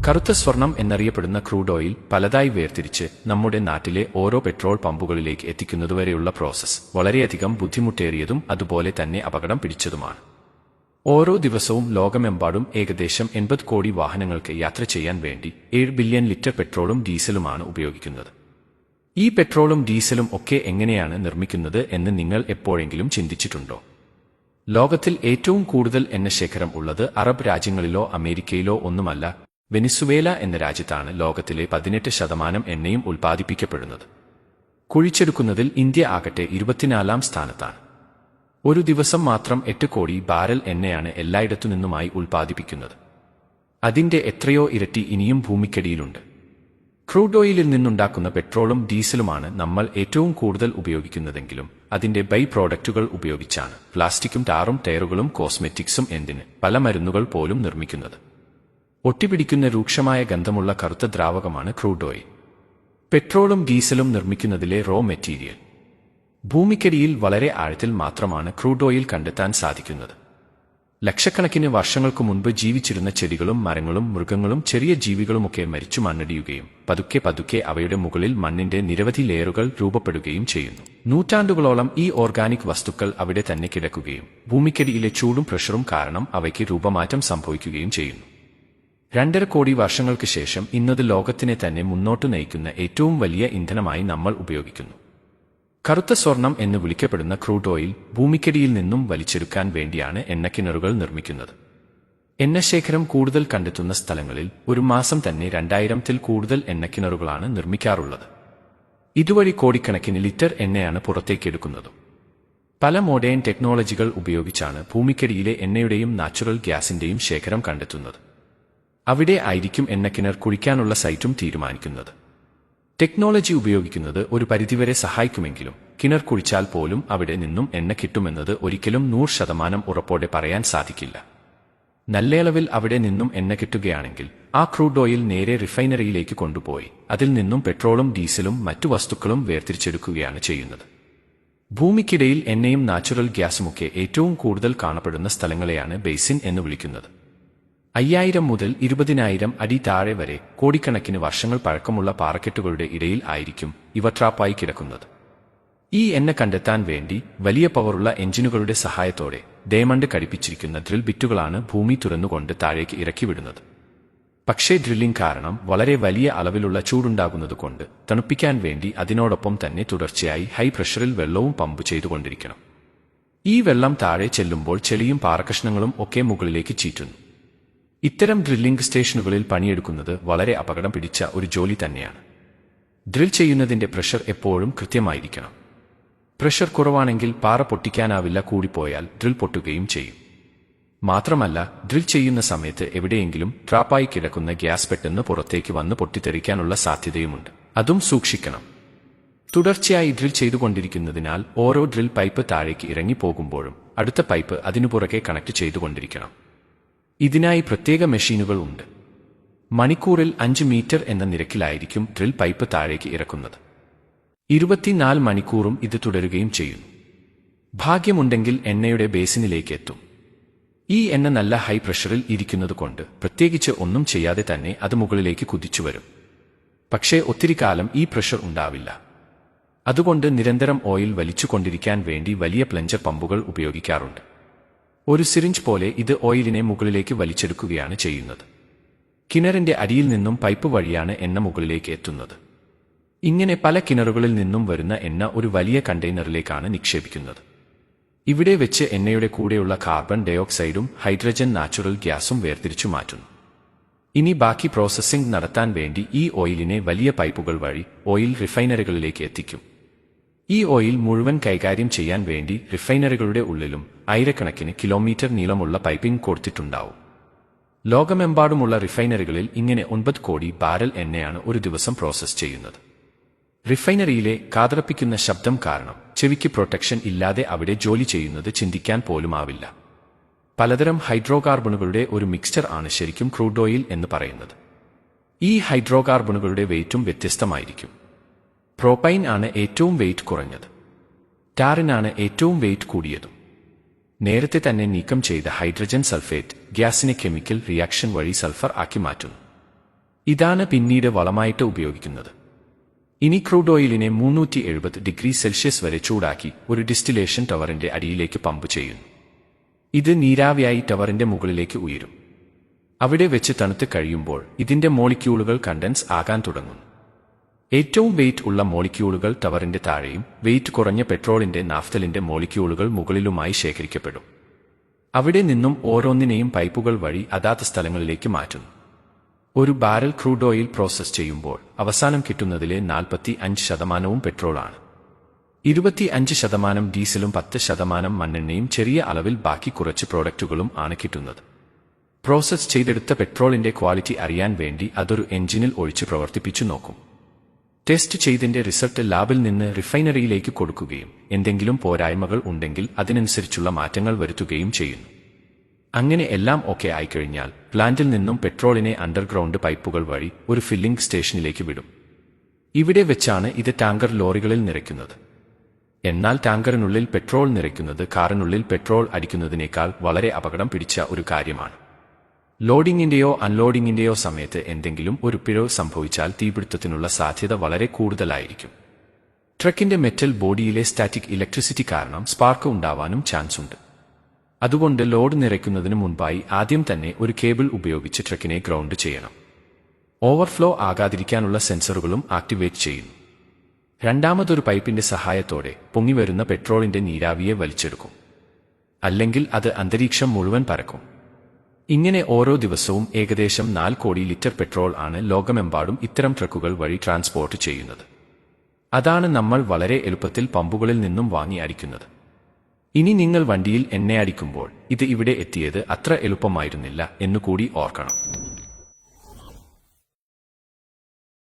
കറുത്ത സ്വർണം എന്നറിയപ്പെടുന്ന ക്രൂഡ് ഓയിൽ പലതായി വേർതിരിച്ച് നമ്മുടെ നാട്ടിലെ ഓരോ പെട്രോൾ പമ്പുകളിലേക്ക് എത്തിക്കുന്നതുവരെയുള്ള പ്രോസസ്സ് വളരെയധികം ബുദ്ധിമുട്ടേറിയതും അതുപോലെ തന്നെ അപകടം പിടിച്ചതുമാണ്. ഓരോ ദിവസവും ലോകമെമ്പാടും ഏകദേശം 80 കോടി വാഹനങ്ങൾക്ക് യാത്ര ചെയ്യാൻ വേണ്ടി 7 ബില്യൺ ലിറ്റർ പെട്രോളും ഡീസലുമാണ് ഉപയോഗിക്കുന്നത്. ഈ പെട്രോളും ഡീസലും ഒക്കെ എങ്ങനെയാണ് നിർമ്മിക്കുന്നത് എന്ന് നിങ്ങൾ എപ്പോഴെങ്കിലും ചിന്തിച്ചിട്ടുണ്ടോ? ലോകത്തിൽ ഏറ്റവും കൂടുതൽ എണ്ണശേഖരം ഉള്ളത് അറബ് രാജ്യങ്ങളിലോ അമേരിക്കയിലോ ഒന്നുമല്ല, വെനിസുവേല എന്ന രാജ്യത്താണ് ലോകത്തിലെ 18% എണ്ണയും ഉൽപ്പാദിപ്പിക്കപ്പെടുന്നത്. കുഴിച്ചെടുക്കുന്നതിൽ ഇന്ത്യ ആകട്ടെ 24ാം സ്ഥാനത്താണ്. ഒരു ദിവസം മാത്രം 8 കോടി ബാരൽ എണ്ണയാണ് എല്ലായിടത്തുനിന്നുമായി ഉൽപ്പാദിപ്പിക്കുന്നത്. അതിന്റെ എത്രയോ ഇരട്ടി ഇനിയും ഭൂമിക്കടിയിലുണ്ട്. ക്രൂഡ് ഓയിലിൽ നിന്നുണ്ടാക്കുന്ന പെട്രോളും ഡീസലുമാണ് നമ്മൾ ഏറ്റവും കൂടുതൽ ഉപയോഗിക്കുന്നതെങ്കിലും അതിന്റെ ബൈ പ്രോഡക്റ്റുകൾ ഉപയോഗിച്ചാണ് പ്ലാസ്റ്റിക്കും ടാറും ടയറുകളും കോസ്മെറ്റിക്സും എന്തിന് പല മരുന്നുകൾ പോലും നിർമ്മിക്കുന്നത്. ഒട്ടിപ്പിടിക്കുന്ന രൂക്ഷമായ ഗന്ധമുള്ള കറുത്ത ദ്രാവകമാണ് ക്രൂഡ് ഓയിൽ. പെട്രോളും ഡീസലും നിർമ്മിക്കുന്നതിലെ റോ മെറ്റീരിയൽ. ഭൂമിക്കടിയിൽ വളരെ ആഴത്തിൽ മാത്രമാണ് ക്രൂഡ് ഓയിൽ കണ്ടെത്താൻ സാധിക്കുന്നത്. ലക്ഷക്കണക്കിന് വർഷങ്ങൾക്കു മുൻപ് ജീവിച്ചിരുന്ന ചെടികളും മരങ്ങളും മൃഗങ്ങളും ചെറിയ ജീവികളുമൊക്കെ മരിച്ചു മണ്ണടിയുകയും പതുക്കെ പതുക്കെ അവയുടെ മുകളിൽ മണ്ണിന്റെ നിരവധി ലെയറുകൾ രൂപപ്പെടുകയും ചെയ്യുന്നു. നൂറ്റാണ്ടുകളോളം ഈ ഓർഗാനിക് വസ്തുക്കൾ അവിടെ തന്നെ കിടക്കുകയും ഭൂമിക്കടിയിലെ ചൂടും പ്രഷറും കാരണം അവയ്ക്ക് രൂപമാറ്റം സംഭവിക്കുകയും ചെയ്യുന്നു. 2.5 കോടി വർഷങ്ങൾക്ക് ശേഷം ഇന്നത് ലോകത്തിനെ തന്നെ മുന്നോട്ടു നയിക്കുന്ന ഏറ്റവും വലിയ ഇന്ധനമായി നമ്മൾ ഉപയോഗിക്കുന്നു. കറുത്ത സ്വർണം എന്ന് വിളിക്കപ്പെടുന്ന ക്രൂഡ് ഓയിൽ ഭൂമിക്കടിയിൽ നിന്നും വലിച്ചെടുക്കാൻ വേണ്ടിയാണ് എണ്ണക്കിണറുകൾ നിർമ്മിക്കുന്നത്. എണ്ണശേഖരം കൂടുതൽ കണ്ടെത്തുന്ന സ്ഥലങ്ങളിൽ ഒരു മാസം തന്നെ 2000-ൽ കൂടുതൽ എണ്ണക്കിണറുകളാണ് നിർമ്മിക്കാറുള്ളത്. ഇതുവഴി കോടിക്കണക്കിന് ലിറ്റർ എണ്ണയാണ് പുറത്തേക്കെടുക്കുന്നത്. പല മോഡേൺ ടെക്നോളജികൾ ഉപയോഗിച്ചാണ് ഭൂമിക്കടിയിലെ എണ്ണയുടെയും നാച്ചുറൽ ഗ്യാസിന്റെയും ശേഖരം കണ്ടെത്തുന്നത്. അവിടെ ആയിരിക്കും എണ്ണക്കിണർ കുഴിക്കാനുള്ള സൈറ്റും തീരുമാനിക്കുന്നത്. ടെക്നോളജി ഉപയോഗിക്കുന്നത് ഒരു പരിധിവരെ സഹായിക്കുമെങ്കിലും കിണർ കുഴിച്ചാൽ പോലും അവിടെ നിന്നും എണ്ണ കിട്ടുമെന്നത് ഒരിക്കലും 100% ഉറപ്പോടെ പറയാൻ സാധിക്കില്ല. നല്ലയളവിൽ അവിടെ നിന്നും എണ്ണ കിട്ടുകയാണെങ്കിൽ ആ ക്രൂഡ് ഓയിൽ നേരെ റിഫൈനറിയിലേക്ക് കൊണ്ടുപോയി അതിൽ നിന്നും പെട്രോളും ഡീസലും മറ്റു വസ്തുക്കളും വേർതിരിച്ചെടുക്കുകയാണ് ചെയ്യുന്നത്. ഭൂമിക്കിടയിൽ എണ്ണയും നാച്ചുറൽ ഗ്യാസുമൊക്കെ ഏറ്റവും കൂടുതൽ കാണപ്പെടുന്ന സ്ഥലങ്ങളെയാണ് ബേസിൻ എന്ന് വിളിക്കുന്നത്. 5000 മുതൽ 20,000 അടി താഴെ വരെ കോടിക്കണക്കിന് വർഷങ്ങൾ പഴക്കമുള്ള പാറക്കെട്ടുകളുടെ ഇടയിൽ ആയിരിക്കും ഇവ ട്രാപ്പായി കിടക്കുന്നത്. ഈ എണ്ണ കണ്ടെത്താൻ വേണ്ടി വലിയ പവറുള്ള എഞ്ചിനുകളുടെ സഹായത്തോടെ ഡയമണ്ട് ഘടിപ്പിച്ചിരിക്കുന്ന ഡ്രിൽ ബിറ്റുകളാണ് ഭൂമി തുറന്നുകൊണ്ട് താഴേക്ക് ഇറക്കിവിടുന്നത്. പക്ഷേ ഡ്രില്ലിംഗ് കാരണം വളരെ വലിയ അളവിലുള്ള ചൂടുണ്ടാകുന്നതുകൊണ്ട് തണുപ്പിക്കാൻ വേണ്ടി അതിനോടൊപ്പം തന്നെ തുടർച്ചയായി ഹൈ പ്രഷറിൽ വെള്ളവും പമ്പ് ചെയ്തുകൊണ്ടിരിക്കണം. ഈ വെള്ളം താഴെ ചെല്ലുമ്പോൾ ചെളിയും പാറക്കഷ്ണങ്ങളും ഒക്കെ മുകളിലേക്ക് ചീറ്റുന്നു. ഇത്തരം ഡ്രില്ലിംഗ് സ്റ്റേഷനുകളിൽ പണിയെടുക്കുന്നത് വളരെ അപകടം പിടിച്ച ഒരു ജോലി തന്നെയാണ്. ഡ്രിൽ ചെയ്യുന്നതിന്റെ പ്രഷർ എപ്പോഴും കൃത്യമായിരിക്കണം. പ്രഷർ കുറവാണെങ്കിൽ പാറ പൊട്ടിക്കാനാവില്ല, കൂടിപ്പോയാൽ ഡ്രിൽ പൊട്ടുകയും ചെയ്യും. മാത്രമല്ല ഡ്രിൽ ചെയ്യുന്ന സമയത്ത് എവിടെയെങ്കിലും ട്രാപ്പായി കിടക്കുന്ന ഗ്യാസ് പെട്ടെന്ന് പുറത്തേക്ക് വന്ന് പൊട്ടിത്തെറിക്കാനുള്ള സാധ്യതയുമുണ്ട്. അതും സൂക്ഷിക്കണം. തുടർച്ചയായി ഡ്രിൽ ചെയ്തുകൊണ്ടിരിക്കുന്നതിനാൽ ഓരോ ഡ്രിൽ പൈപ്പ് താഴേക്ക് ഇറങ്ങി പോകുമ്പോഴും അടുത്ത പൈപ്പ് അതിനു പുറകെ കണക്ട് ചെയ്തുകൊണ്ടിരിക്കണം. ഇതിനായി പ്രത്യേക മെഷീനുകൾ ഉണ്ട്. മണിക്കൂറിൽ 5 മീറ്റർ എന്ന നിരക്കിലായിരിക്കും ഡ്രിൽ പൈപ്പ് താഴേക്ക് ഇറക്കുന്നത്. 24 മണിക്കൂറും ഇത് തുടരുകയും ചെയ്യുന്നു. ഭാഗ്യമുണ്ടെങ്കിൽ എണ്ണയുടെ ബേസിനിലേക്ക് എത്തും. ഈ എണ്ണ നല്ല ഹൈ പ്രഷറിൽ ഇരിക്കുന്നതുകൊണ്ട് പ്രത്യേകിച്ച് ഒന്നും ചെയ്യാതെ തന്നെ അത് മുകളിലേക്ക് കുതിച്ചുവരും. പക്ഷേ ഒത്തിരി കാലം ഈ പ്രഷർ ഉണ്ടാവില്ല. അതുകൊണ്ട് നിരന്തരം ഓയിൽ വലിച്ചുകൊണ്ടിരിക്കാൻ വേണ്ടി വലിയ പ്ലഞ്ചർ പമ്പുകൾ ഉപയോഗിക്കാറുണ്ട്. ഒരു സിറിഞ്ച് പോലെ ഇത് ഓയിലിനെ മുകളിലേക്ക് വലിച്ചെടുക്കുകയാണ് ചെയ്യുന്നത്. കിണറിന്റെ അടിയിൽ നിന്നും പൈപ്പ് വഴിയാണ് എണ്ണ മുകളിലേക്ക് എത്തുന്നത്. ഇങ്ങനെ പല കിണറുകളിൽ നിന്നും വരുന്ന എണ്ണ ഒരു വലിയ കണ്ടെയ്നറിലേക്കാണ് നിക്ഷേപിക്കുന്നത്. ഇവിടെ വെച്ച് എണ്ണയുടെ കൂടെയുള്ള കാർബൺ ഡയോക്സൈഡും ഹൈഡ്രജൻ നാച്ചുറൽ ഗ്യാസും വേർതിരിച്ചു മാറ്റുന്നു. ഇനി ബാക്കി പ്രോസസ്സിംഗ് നടത്താൻ വേണ്ടി ഈ ഓയിലിനെ വലിയ പൈപ്പുകൾ വഴി ഓയിൽ റിഫൈനറികളിലേക്ക് എത്തിക്കും. ഈ ഓയിൽ മുഴുവൻ കൈകാര്യം ചെയ്യാൻ വേണ്ടി റിഫൈനറികളുടെ ഉള്ളിലും ആയിരക്കണക്കിന് കിലോമീറ്റർ നീളമുള്ള പൈപ്പിംഗ് കൊടുത്തിട്ടുണ്ടാവും. ലോകമെമ്പാടുമുള്ള റിഫൈനറികളിൽ ഇങ്ങനെ 9 കോടി ബാരൽ എണ്ണയാണ് ഒരു ദിവസം പ്രോസസ് ചെയ്യുന്നത്. റിഫൈനറിയിലെ കാതറപ്പിക്കുന്ന ശബ്ദം കാരണം ചെവിക്ക് പ്രൊട്ടക്ഷൻ ഇല്ലാതെ അവിടെ ജോലി ചെയ്യുന്നത് ചിന്തിക്കാൻ പോലുമാവില്ല. പലതരം ഹൈഡ്രോകാർബണുകളുടെ ഒരു മിക്സ്ചർ ആണ് ശരിക്കും ക്രൂഡ് ഓയിൽ എന്ന് പറയുന്നത്. ഈ ഹൈഡ്രോകാർബണുകളുടെ വെയിറ്റും വ്യത്യസ്തമായിരിക്കും. പ്രോപ്പൈൻ ആണ് ഏറ്റവും വെയിറ്റ് കുറഞ്ഞത്. ടാറിനാണ് ഏറ്റവും വെയിറ്റ് കൂടിയതും. നേരത്തെ തന്നെ നീക്കം ചെയ്ത ഹൈഡ്രജൻ സൾഫേറ്റ് ഗ്യാസിനെ കെമിക്കൽ റിയാക്ഷൻ വഴി സൾഫർ ആക്കി മാറ്റുന്നു. ഇതാണ് പിന്നീട് വളമായിട്ട് ഉപയോഗിക്കുന്നത്. ഇനി ക്രൂഡ് ഓയിലിനെ 370 ഡിഗ്രി സെൽഷ്യസ് വരെ ചൂടാക്കി ഒരു ഡിസ്റ്റിലേഷൻ ടവറിന്റെ അടിയിലേക്ക് പമ്പ് ചെയ്യുന്നു. ഇത് നീരാവിയായി ടവറിന്റെ മുകളിലേക്ക് ഉയരും. അവിടെ വെച്ച് തണുത്ത് കഴിയുമ്പോൾ ഇതിന്റെ മോളിക്യൂളുകൾ കണ്ടൻസ് ആകാൻ തുടങ്ങുന്നു. ഏറ്റവും വെയിറ്റ് ഉള്ള മോളിക്യൂളുകൾ ടവറിന്റെ താഴെയും വെയിറ്റ് കുറഞ്ഞ പെട്രോളിന്റെ നാഫ്തലിന്റെ മോളിക്യൂളുകൾ മുകളിലുമായി ശേഖരിക്കപ്പെടും. അവിടെ നിന്നും ഓരോന്നിനെയും പൈപ്പുകൾ വഴി അതാത് സ്ഥലങ്ങളിലേക്ക് മാറ്റുന്നു. ഒരു ബാരൽ ക്രൂഡ് ഓയിൽ പ്രോസസ് ചെയ്യുമ്പോൾ അവസാനം കിട്ടുന്നതിലെ 45% പെട്രോളാണ്. 25% ഡീസലും 10% മണ്ണെണ്ണയും ചെറിയ അളവിൽ ബാക്കി കുറച്ച് പ്രോഡക്റ്റുകളും ആണ് കിട്ടുന്നത്. പ്രോസസ് ചെയ്തെടുത്ത പെട്രോളിന്റെ ക്വാളിറ്റി അറിയാൻ വേണ്ടി അതൊരു എഞ്ചിനിൽ ഒഴിച്ച് പ്രവർത്തിപ്പിച്ചു നോക്കും. ടെസ്റ്റ് ചെയ്തതിന്റെ റിസൾട്ട് ലാബിൽ നിന്ന് റിഫൈനറിയിലേക്ക് കൊടുക്കുകയും എന്തെങ്കിലും പോരായ്മകൾ ഉണ്ടെങ്കിൽ അതിനനുസരിച്ചുള്ള മാറ്റങ്ങൾ വരുത്തുകയും ചെയ്യുന്നു. അങ്ങനെ എല്ലാം ഓക്കെ ആയിക്കഴിഞ്ഞാൽ പ്ലാന്റിൽ നിന്നും പെട്രോളിനെ അണ്ടർഗ്രൗണ്ട് പൈപ്പുകൾ വഴി ഒരു ഫില്ലിംഗ് സ്റ്റേഷനിലേക്ക് വിടും. ഇവിടെ വെച്ചാണ് ഇത് ടാങ്കർ ലോറികളിൽ നിറയ്ക്കുന്നത്. എന്നാൽ ടാങ്കറിനുള്ളിൽ പെട്രോൾ നിറയ്ക്കുന്നത് കാറിനുള്ളിൽ പെട്രോൾ അടിക്കുന്നതിനേക്കാൾ വളരെ അപകടം പിടിച്ച ഒരു കാര്യമാണ്. ലോഡിങ്ങിന്റെയോ അൺലോഡിങ്ങിന്റെയോ സമയത്ത് എന്തെങ്കിലും ഒരു പിഴവ് സംഭവിച്ചാൽ തീപിടുത്തത്തിനുള്ള സാധ്യത വളരെ കൂടുതലായിരിക്കും. ട്രക്കിന്റെ മെറ്റൽ ബോഡിയിലെ സ്റ്റാറ്റിക് ഇലക്ട്രിസിറ്റി കാരണം സ്പാർക്ക് ഉണ്ടാവാനും ചാൻസ് ഉണ്ട്. അതുകൊണ്ട് ലോഡ് നിറയ്ക്കുന്നതിന് മുൻപായി ആദ്യം തന്നെ ഒരു കേബിൾ ഉപയോഗിച്ച് ട്രക്കിനെ ഗ്രൗണ്ട് ചെയ്യണം. ഓവർഫ്ലോ ആകാതിരിക്കാനുള്ള സെൻസറുകളും ആക്ടിവേറ്റ് ചെയ്യുന്നു. രണ്ടാമതൊരു പൈപ്പിന്റെ സഹായത്തോടെ പൊങ്ങിവരുന്ന പെട്രോളിന്റെ നീരാവിയെ വലിച്ചെടുക്കും. അല്ലെങ്കിൽ അത് അന്തരീക്ഷം മുഴുവൻ പരക്കും. ഇങ്ങനെ ഓരോ ദിവസവും ഏകദേശം 4 കോടി ലിറ്റർ പെട്രോൾ ആണ് ലോകമെമ്പാടും ഇത്തരം ട്രക്കുകൾ വഴി ട്രാൻസ്പോർട്ട് ചെയ്യുന്നത്. അതാണ് നമ്മൾ വളരെ എളുപ്പത്തിൽ പമ്പുകളിൽ നിന്നും വാങ്ങി അടിക്കുന്നത്. ഇനി നിങ്ങൾ വണ്ടിയിൽ എണ്ണയടിക്കുമ്പോൾ ഇത് ഇവിടെ എത്തിയത് അത്ര എളുപ്പമായിരുന്നില്ല എന്നുകൂടി ഓർക്കണം.